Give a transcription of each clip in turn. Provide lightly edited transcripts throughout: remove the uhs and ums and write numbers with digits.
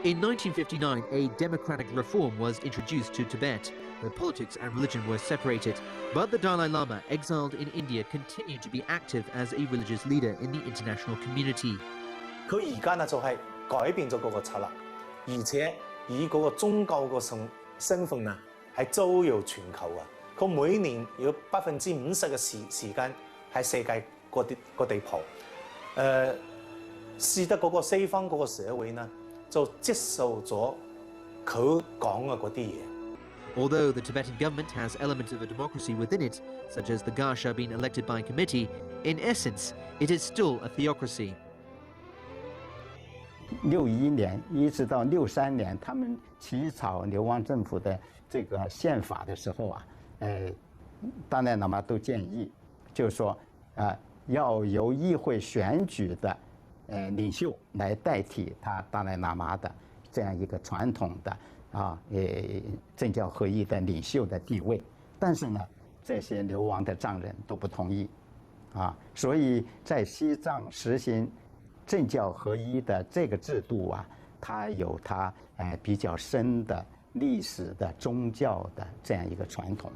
In 1959, a democratic reform was introduced to Tibet, where politics and religion were separated. But the Dalai Lama, exiled in India, continued to be active as a religious leader in the international community. 佢而家呢就係改變咗嗰個策略，而且以嗰個宗教個身份呢係周遊全球啊！佢每年有50%嘅時間喺世界個地蒲，使得嗰個西方嗰個社會呢就接受咗佢講嘅嗰啲嘢。 Although the Tibetan government has elements of a democracy within it, such as the Garsha being elected by committee, in essence, it is still a theocracy. 61年一直到63年，他们起草流亡政府的这个宪法的时候啊，达赖喇嘛都建议，就是说要由议会选举的领袖来代替他达赖喇嘛的这样一个传统的政教合一的领袖的地位。但是呢，这些流亡的藏人都不同意，所以在西藏实行政教合一的这个制度啊，它有它比较深的历史的宗教的这样一个传统。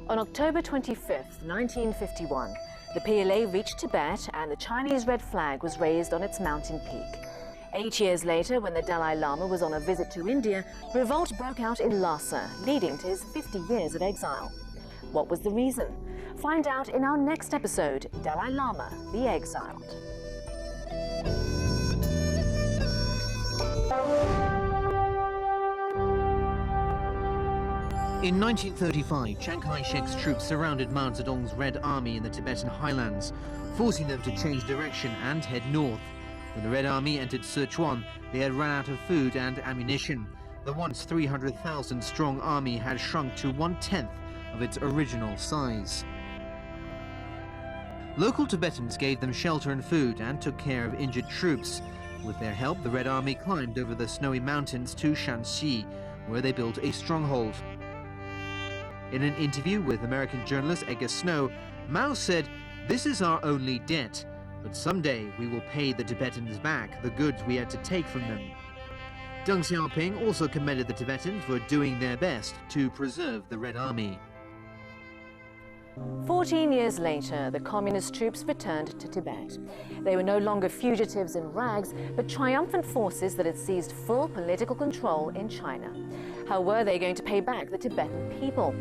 On October 25th, 1951, the PLA reached Tibet and the Chinese red flag was raised on its mountain peak. 8 years later, when the Dalai Lama was on a visit to India, revolt broke out in Lhasa, leading to his 50 years of exile. What was the reason? Find out in our next episode, Dalai Lama, the Exiled. In 1935, Chiang Kai-shek's troops surrounded Mao Zedong's Red Army in the Tibetan highlands, forcing them to change direction and head north. When the Red Army entered Sichuan, they had run out of food and ammunition. The once 300,000-strong army had shrunk to 1/10 of its original size. Local Tibetans gave them shelter and food and took care of injured troops. With their help, the Red Army climbed over the snowy mountains to Shanxi, where they built a stronghold. In an interview with American journalist Edgar Snow, Mao said, "This is our only debt, but someday we will pay the Tibetans back the goods we had to take from them." Deng Xiaoping also commended the Tibetans for doing their best to preserve the Red Army. 14 years later, the communist troops returned to Tibet. They were no longer fugitives in rags, but triumphant forces that had seized full political control in China. How were they going to pay back the Tibetan people?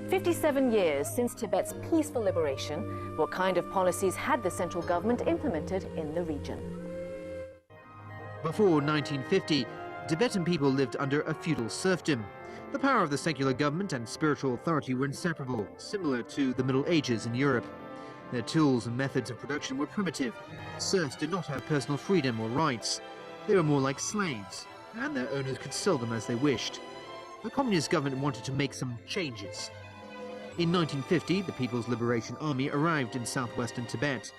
57 years since Tibet's peaceful liberation, what kind of policies had the central government implemented in the region? Before 1950, Tibetan people lived under a feudal serfdom. The power of the secular government and spiritual authority were inseparable, similar to the Middle Ages in Europe. Their tools and methods of production were primitive. Serfs did not have personal freedom or rights. They were more like slaves, and their owners could sell them as they wished. The Communist government wanted to make some changes. In 1950, the People's Liberation Army arrived in southwestern Tibet,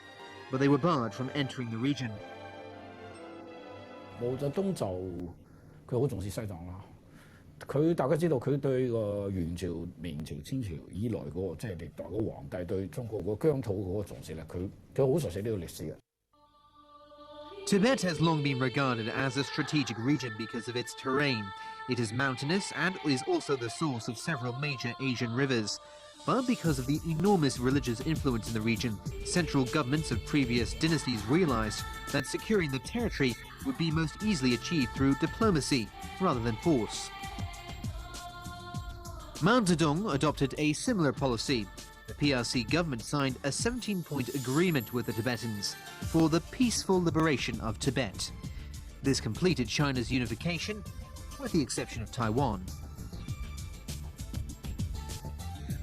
but they were barred from entering the region. 毛澤東就佢好重視西藏啦。佢大家知道佢對個元朝、明朝、清朝以來嗰個即係歷代嗰個皇帝對中國個疆土嗰個重視咧，佢好熟悉呢個歷史嘅。 Tibet has long been regarded as a strategic region because of its terrain. It is mountainous and is also the source of several major Asian rivers. But because of the enormous religious influence in the region, central governments of previous dynasties realized that securing the territory would be most easily achieved through diplomacy rather than force. Mao Zedong adopted a similar policy. The PRC government signed a 17-point agreement with the Tibetans for the peaceful liberation of Tibet. This completed China's unification, with the exception of Taiwan.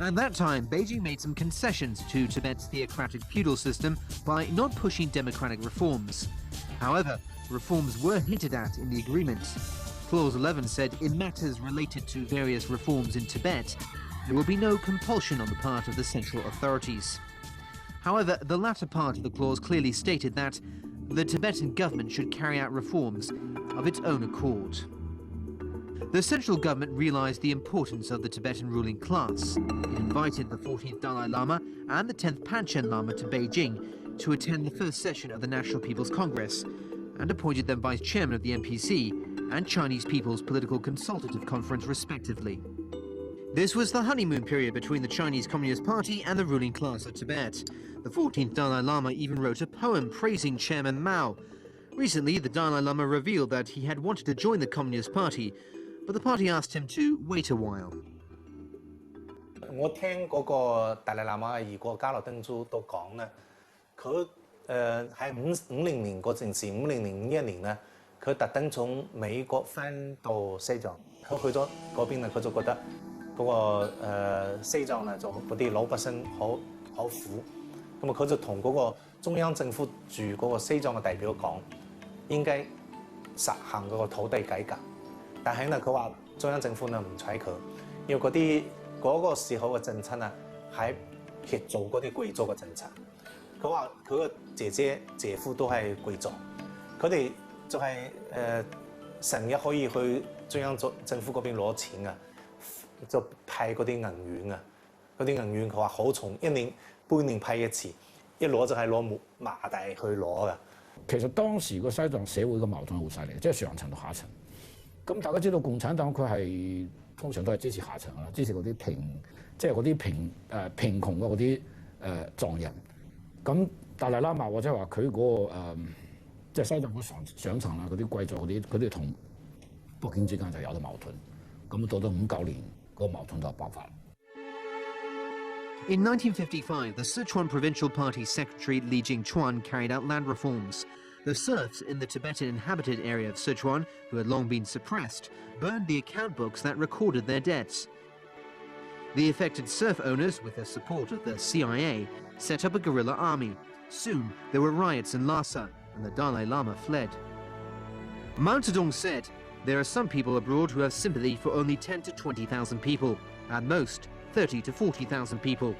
At that time, Beijing made some concessions to Tibet's theocratic feudal system by not pushing democratic reforms. However, reforms were hinted at in the agreement. Clause 11 said in matters related to various reforms in Tibet, there will be no compulsion on the part of the central authorities. However, the latter part of the clause clearly stated that the Tibetan government should carry out reforms of its own accord. The central government realized the importance of the Tibetan ruling class. It invited the 14th Dalai Lama and the 10th Panchen Lama to Beijing to attend the first session of the National People's Congress and appointed them vice chairman of the NPC and Chinese People's Political Consultative Conference, respectively. This was the honeymoon period between the Chinese Communist Party and the ruling class of Tibet. The 14th Dalai Lama even wrote a poem praising Chairman Mao. Recently, the Dalai Lama revealed that he had wanted to join the Communist Party, but the party asked him to wait a while. 我聽嗰個達賴喇嘛二個加羅登珠都講咧，佢喺50年嗰陣時，50年51年咧，佢特登從美國翻到西藏，佢去咗嗰邊咧，佢就覺得嗰個西藏咧就嗰啲老百姓好苦，咁啊佢就同嗰個中央政府駐嗰個西藏嘅代表講，應該實行嗰個土地改革，但係咧佢話中央政府咧唔睬佢，因為嗰個時候嘅政策啊，係協助嗰啲貴族嘅政策。佢話佢個姐姐姐夫都係貴族，佢哋就係成日可以去中央政府嗰邊攞錢啊，就派嗰啲銀元啊，嗰啲銀元佢話好重，一年半年派一次，一攞就係攞麻袋去攞㗎。其實當時個西藏社會嘅矛盾好犀利，即係上層同下層。咁大家知道共產黨佢係通常都係支持下層啦，支持嗰啲即係嗰啲貧窮嘅嗰啲藏人。咁達賴喇嘛或者話佢嗰個即係西藏嗰上層啦，嗰啲貴族佢哋同北京之間就有咗矛盾。咁到咗59年，嗰個矛盾就爆發。In 1955, the Sichuan Provincial Party Secretary Li Jingchuan carried out land reforms. The serfs in the Tibetan-inhabited area of Sichuan, who had long been suppressed, burned the account books that recorded their debts. The affected serf owners, with the support of the CIA, set up a guerrilla army. Soon, there were riots in Lhasa, and the Dalai Lama fled. Mao Zedong said, "There are some people abroad who have sympathy for only 10 to 20,000 people, at most 30 to 40,000 people.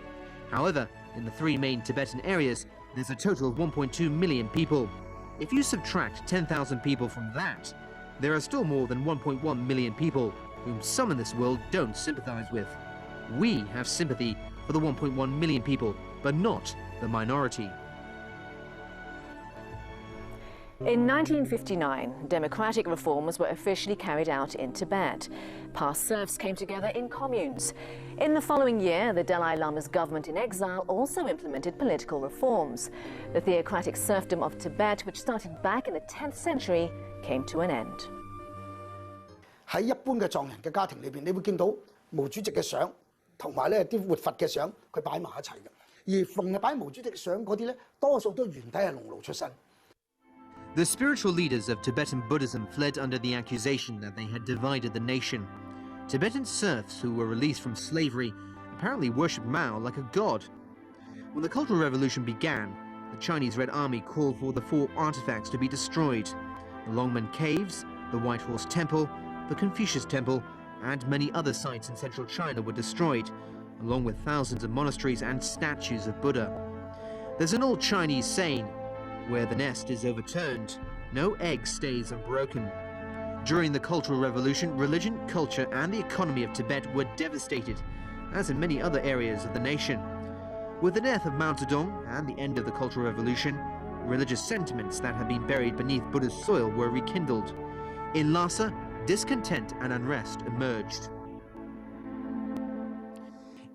However, in the three main Tibetan areas, there's a total of 1.2 million people. If you subtract 10,000 people from that, there are still more than 1.1 million people whom some in this world don't sympathize with. We have sympathy for the 1.1 million people, but not the minority." In 1959, democratic reforms were officially carried out in Tibet. Past serfs came together in communes. In the following year, the Dalai Lama's government in exile also implemented political reforms. The theocratic serfdom of Tibet, which started back in the 10th century, came to an end. 喺一般嘅藏人嘅家庭裏邊，你會見到毛主席嘅相，同埋咧啲活佛嘅相，佢擺埋一齊嘅。而逢係擺毛主席嘅相嗰啲咧，多數都原體係農奴出身。The spiritual leaders of Tibetan Buddhism fled under the accusation that they had divided the nation. Tibetan serfs who were released from slavery apparently worshipped Mao like a god. When the Cultural Revolution began, the Chinese Red Army called for the 4 artifacts to be destroyed: the Longmen Caves, the White Horse Temple, the Confucius Temple, and many other sites in central China were destroyed, along with thousands of monasteries and statues of Buddha. There's an old Chinese saying, "Where the nest is overturned, no egg stays unbroken." During the Cultural Revolution, religion, culture, and the economy of Tibet were devastated, as in many other areas of the nation. With the death of Mao Zedong and the end of the Cultural Revolution, religious sentiments that had been buried beneath Buddha's soil were rekindled. In Lhasa, discontent and unrest emerged.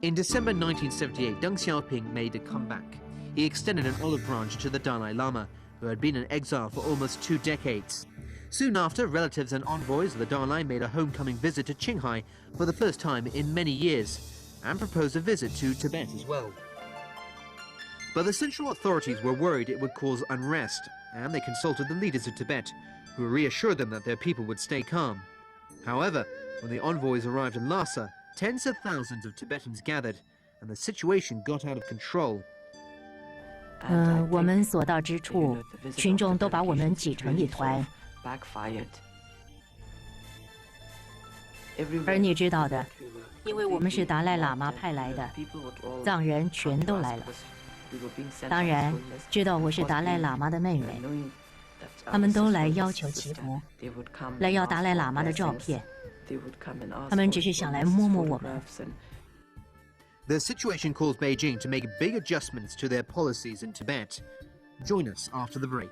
In December 1978, Deng Xiaoping made a comeback. He extended an olive branch to the Dalai Lama, who had been in exile for almost 2 decades. Soon after, relatives and envoys of the Dalai made a homecoming visit to Qinghai for the first time in many years, and proposed a visit to Tibet as well. But the central authorities were worried it would cause unrest, and they consulted the leaders of Tibet, who reassured them that their people would stay calm. However, when the envoys arrived in Lhasa, tens of thousands of Tibetans gathered, and the situation got out of control. 我们所到之处，群众都把我们挤成一团。而你知道的，因为我们是达赖喇嘛派来的，藏人全都来了。当然，知道我是达赖喇嘛的妹妹，他们都来要求祈福，来要达赖喇嘛的照片。他们只是想来摸摸我们。The situation caused Beijing to make big adjustments to their policies in Tibet. Join us after the break.